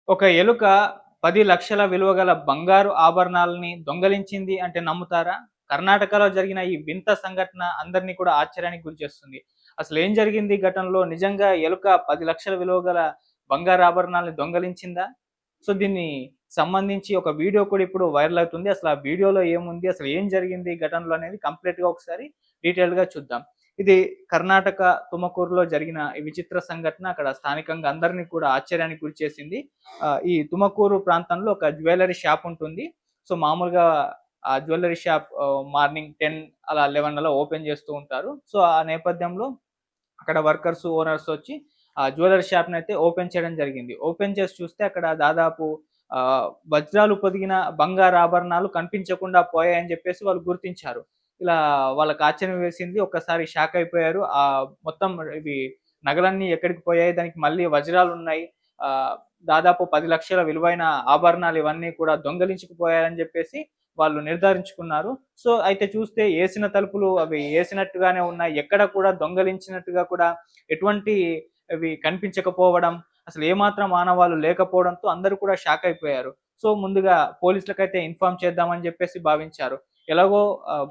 ఒక ఎలుక 10,00,000 విలువ గల బంగారు ఆభరణాలని దొంగలించింది అంటే నమ్ముతారా? కర్ణాటకలో జరిగిన ఈ వింత సంఘటన అందరిని కూడా ఆశ్చర్యానికి గురిచేస్తుంది. అసలేం జరిగింది ఈ ఘటనలో? నిజంగా ఎలుక 10,00,000 విలువ గల బంగారు ఆభరణాల్ని దొంగలించిందా? సో, దీన్ని సంబంధించి ఒక వీడియో కూడా ఇప్పుడు వైరల్ అవుతుంది. అసలు ఆ వీడియోలో ఏముంది? అసలు ఏం జరిగింది ఈ ఘటనలో అనేది కంప్లీట్‌గా ఒకసారి డీటెయిల్డ్‌గా చూద్దాం. ఇది కర్ణాటక తుమకూరులో జరిగిన ఈ విచిత్ర సంఘటన అక్కడ స్థానికంగా అందరిని కూడా ఆశ్చర్యానికి గురిచేసింది. ఈ తుమకూరు ప్రాంతంలో ఒక జ్యువెల్లరీ షాప్ ఉంటుంది. సో, మామూలుగా ఆ జ్యువెల్లరీ షాప్ మార్నింగ్ 10 అలా 11 అలా ఓపెన్ చేస్తూ ఉంటారు. సో, ఆ నేపథ్యంలో అక్కడ వర్కర్స్, ఓనర్స్ వచ్చి ఆ జ్యువెల్లరీ షాప్‌నయితే ఓపెన్ చేయడం జరిగింది. ఓపెన్ చేసి చూస్తే అక్కడ దాదాపు వజ్రాలు పొదిగిన బంగారు ఆభరణాలు కనిపించకుండా పోయాయని చెప్పేసి వాళ్ళు గుర్తించారు. ఇలా వాళ్ళకి ఆశ్చర్యం వేసింది. ఒక్కసారి షాక్ అయిపోయారు. మొత్తం ఇవి నగలన్నీ ఎక్కడికి పోయాయి? దానికి మళ్ళీ వజ్రాలున్నాయి. ఆహ్, దాదాపు 10,00,000 విలువైన ఆభరణాలు ఇవన్నీ కూడా దొంగిలించుకుపోయాయని చెప్పేసి వాళ్ళు నిర్ధారించుకున్నారు. సో, అయితే చూస్తే ఏసిన తలుపులు అవి ఏసినట్టుగానే ఉన్నాయి. ఎక్కడ కూడా దొంగలించినట్టుగా కూడా ఎటువంటి అవి కనిపించకపోవడం, అసలు ఏమాత్రం ఆనవాళ్ళు లేకపోవడంతో అందరూ కూడా షాక్ అయిపోయారు. సో, ముందుగా పోలీసులకైతే ఇన్ఫార్మ్ చేద్దామని జెప్పేసి భావించారు. ఎలాగో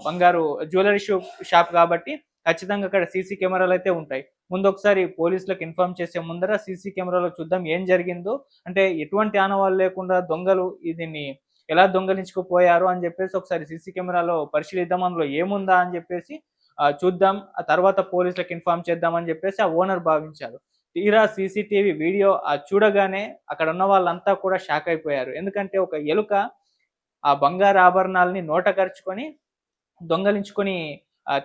బంగారు జ్యువెల్లరీ షాప్ కాబట్టి ఖచ్చితంగా అక్కడ సీసీ కెమెరాలైతే ఉంటాయి. ముందొకసారి పోలీసులకు ఇన్ఫార్మ్ చేసే ముందర సీసీ కెమెరాలో చూద్దాం ఏం జరిగిందో, అంటే ఎటువంటి ఆనవాళ్ళు లేకుండా దొంగలు దీన్ని ఎలా దొంగలించుకుపోయారు అని జెప్పేసి ఒకసారి సీసీ కెమెరాలో పరిశీలిద్దాం. అందులో ఏముందా అని జెప్పేసి చూద్దాం. ఆ తర్వాత పోలీసులకు ఇన్ఫార్మ్ చేద్దాం అని జెప్పేసి ఆ ఓనర్ భావించారు. తీరా సీసీటీవీ వీడియో చూడగానే అక్కడున్న వాళ్ళంతా కూడా షాక్ అయిపోయారు. ఎందుకంటే ఒక ఎలుక ఆ బంగారు ఆభరణాల్ని నోట కరుచుకొని దొంగలించుకొని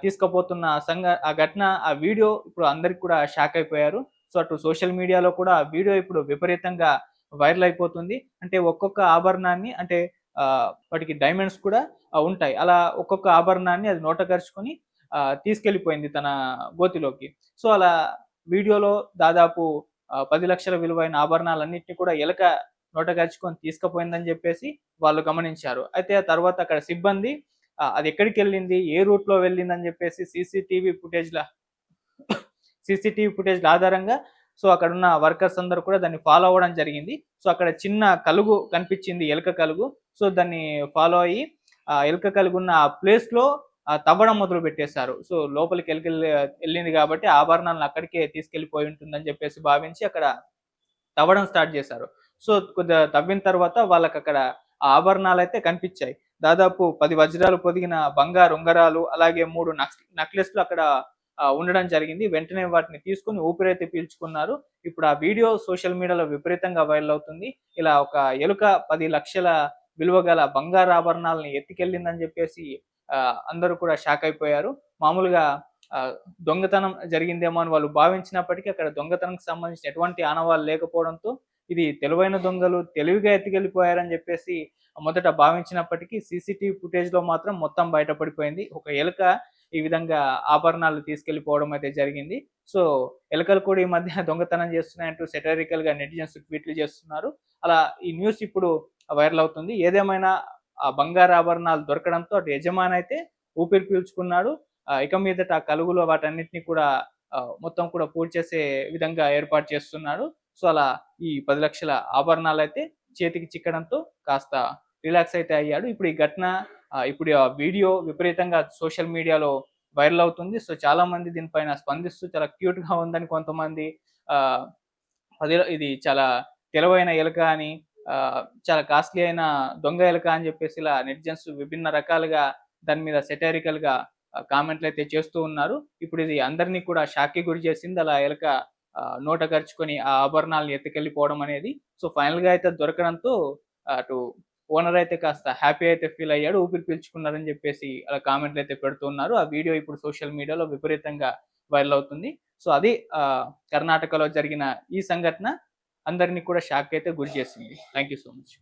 తీసుకుపోతున్న ఆ ఘటన, ఆ వీడియో ఇప్పుడు అందరికి కూడా షాక్ అయిపోయారు. సో, అటు సోషల్ మీడియాలో కూడా ఆ వీడియో ఇప్పుడు విపరీతంగా వైరల్ అయిపోతుంది. అంటే ఒక్కొక్క ఆభరణాన్ని అంటే వాటికి డైమండ్స్ కూడా ఉంటాయి. అలా ఒక్కొక్క ఆభరణాన్ని అది నోట కరుచుకొని తీసుకెళ్ళిపోయింది తన గోతిలోకి. సో, అలా వీడియోలో దాదాపు 10,00,000 విలువైన ఆభరణాలన్నిటిని కూడా ఎలక నోట కరుచుకొని తీసుకుపోయిందని జెప్పేసి వాళ్ళు గమనించారు. అయితే ఆ తర్వాత అక్కడ సిబ్బంది అది ఎక్కడికెళ్ళింది? ఏ రూట్‌లో వెళ్ళిందని జెప్పేసి సీసీటీవీ ఫుటేజ్‌ల ఆధారంగా సో, అక్కడున్న వర్కర్స్ అందరూ కూడా దాన్ని ఫాలో అవ్వడం జరిగింది. సో, అక్కడ చిన్న కలుగు కనిపించింది ఎలుక కలుగు. సో, దాన్ని ఫాలో అయ్యి ఎలుక కలుగున్న ఆ ప్లేస్‌లో తవ్వడం మొదలుపెట్టేశారు. సో, లోపలికి ఎళ్ళింది కాబట్టి ఆభరణాలను అక్కడికే తీసుకెళ్ళిపోయి ఉంటుందని జెప్పేసి భావించి అక్కడ తవ్వడం స్టార్ట్ చేశారు. సో, కొద్దిగా తవ్విన తర్వాత వాళ్ళకక్కడ ఆ ఆభరణాలైతే కనిపిచ్చాయి. దాదాపు 10 వజ్రాలు పొదిగిన బంగారు ఉంగరాలు, అలాగే 3 నెక్లెస్‌లు అక్కడ ఉండడం జరిగింది. వెంటనే వాటిని తీసుకొని ఊపిరైతే పీల్చుకున్నారు. ఇప్పుడు ఆ వీడియో సోషల్ మీడియాలో విపరీతంగా వైరల్ అవుతుంది. ఇలా ఒక ఎలుక 10,00,000 విలువ గల బంగారు ఆభరణాలను ఎత్తుకెళ్ళిందని జెప్పేసి అందరూ కూడా షాక్ అయిపోయారు. మామూలుగా ఆహ్, దొంగతనం జరిగిందేమో అని వాళ్ళు భావించినప్పటికీ అక్కడ దొంగతనంకి సంబంధించిన ఎటువంటి ఆనవాళ్ళు లేకపోవడంతో ఇది తెలివైన దొంగలు తెలివిగా ఎత్తుకెళ్ళిపోయారని జెప్పేసి మొదట భావించినప్పటికీ సీసీటీవీ ఫుటేజ్‌లో మాత్రం మొత్తం బయటపడిపోయింది. ఒక ఎలుక ఈ విధంగా ఆభరణాలు తీసుకెళ్ళిపోవడం అయితే జరిగింది. సో, ఎలుకలు కూడా ఈ మధ్య దొంగతనం చేస్తున్నాయంటూ సెటైరికల్‌గా నెటిజన్స్ ట్వీట్లు చేస్తున్నారు. అలా ఈ న్యూస్ ఇప్పుడు వైరల్ అవుతుంది. ఏదేమైనా ఆ బంగారు ఆభరణాలు దొరకడంతో అటు యజమాని అయితే ఊపిరి పీల్చుకున్నాడు. ఇక మీదట ఆ కలుగులో వాటన్నిటిని కూడా మొత్తం కూడా పూడ్చేసే విధంగా ఏర్పాటు చేస్తున్నాడు. సో, అలా ఈ 10,00,000 ఆభరణాలైతే చేతికి చిక్కడంతో కాస్త రిలాక్స్ అయితే అయ్యాడు. ఇప్పుడు ఈ ఘటన ఇప్పుడు ఆ వీడియో విపరీతంగా సోషల్ మీడియాలో వైరల్ అవుతుంది. సో, చాలామంది దీనిపైన స్పందిస్తూ చాలా క్యూట్‌గా ఉందని కొంతమంది ఆహ్, ఇది చాలా తెలివైన ఎలుక అని, చాలా కాస్ట్‌లీ అయిన దొంగ ఎలుక అని జెప్పేసి ఇలా నెటిజన్స్ విభిన్న రకాలుగా దాని మీద సెటైరికల్‌గా కామెంట్‌లయితే చేస్తూ ఉన్నారు. ఇప్పుడు ఇది అందరిని కూడా షాక్‌కి గురి చేసింది. అలా ఎలక నోట కరుచుకొని ఆ ఆభరణాలను ఎత్తుకెళ్ళిపోవడం అనేది. సో, ఫైనల్‌గా అయితే దొరకడంతో అటు ఓనర్ అయితే కాస్త హ్యాపీ అయితే ఫీల్ అయ్యాడు. ఊపిరి పీల్చుకున్నారని జెప్పేసి అలా కామెంట్‌లయితే పెడుతూ ఉన్నారు. ఆ వీడియో ఇప్పుడు సోషల్ మీడియాలో విపరీతంగా వైరల్ అవుతుంది. సో, అది కర్ణాటకలో జరిగిన ఈ సంఘటన అందరిని కూడా షాక్‌కి అయితే గురి చేసింది. Thank you so much.